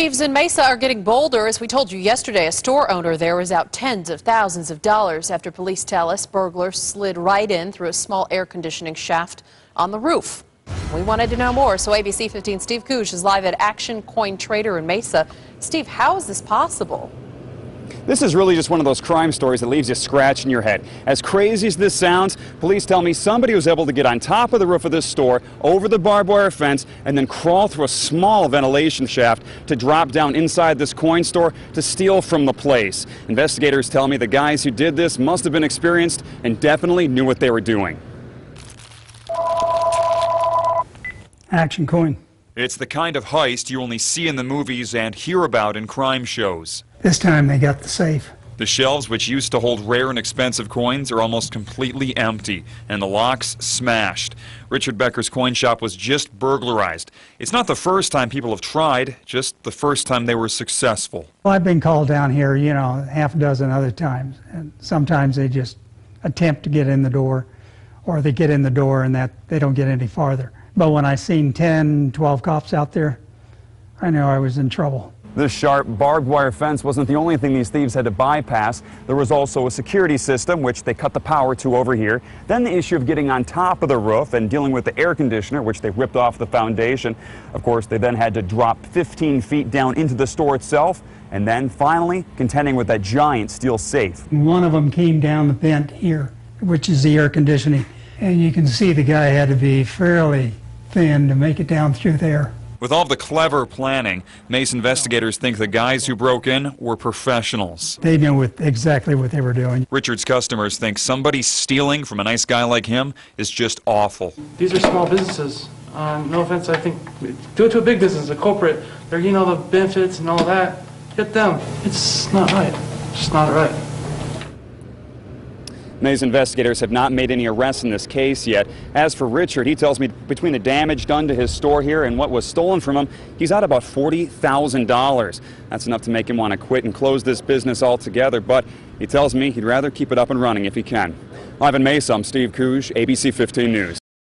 Thieves in Mesa are getting bolder. As we told you yesterday, a store owner there was out tens of thousands of dollars after police tell us burglars slid right in through a small air conditioning shaft on the roof. We wanted to know more, so ABC 15 Steve Kuj is live at Action Coin Trader in Mesa. Steve, how is this possible? This is really just one of those crime stories that leaves you scratching your head. As crazy as this sounds, police tell me somebody was able to get on top of the roof of this store, over the barbed wire fence, and then crawl through a small ventilation shaft to drop down inside this coin store to steal from the place. Investigators tell me the guys who did this must have been experienced and definitely knew what they were doing. Action Coin. It's the kind of heist you only see in the movies and hear about in crime shows. This time they got the safe. The shelves, which used to hold rare and expensive coins, are almost completely empty, and the locks smashed. Richard Becker's coin shop was just burglarized. It's not the first time people have tried, just the first time they were successful. Well, I've been called down here, half a dozen other times, and sometimes they just attempt to get in the door, or they get in the door and that they don't get any farther. But when I seen 10, 12 cops out there, I knew I was in trouble. This sharp barbed wire fence wasn't the only thing these thieves had to bypass. There was also a security system, which they cut the power to over here. Then the issue of getting on top of the roof and dealing with the air conditioner, which they ripped off the foundation. Of course, they then had to drop 15 feet down into the store itself, and then finally contending with that giant steel safe. One of them came down the vent here, which is the air conditioning. And you can see the guy had to be fairly thin to make it down through there. With all of the clever planning, Mesa investigators think the guys who broke in were professionals. They knew exactly what they were doing. Richard's customers think somebody stealing from a nice guy like him is just awful. These are small businesses. No offense, I think, do it to a big business, a corporate. They're, the benefits and all that. Hit them. It's not right. It's just not right. Mesa investigators have not made any arrests in this case yet. As for Richard, he tells me between the damage done to his store here and what was stolen from him, he's out about $40,000. That's enough to make him want to quit and close this business altogether, but he tells me he'd rather keep it up and running if he can. Live in Mesa, I'm Steve Kuj, ABC 15 News.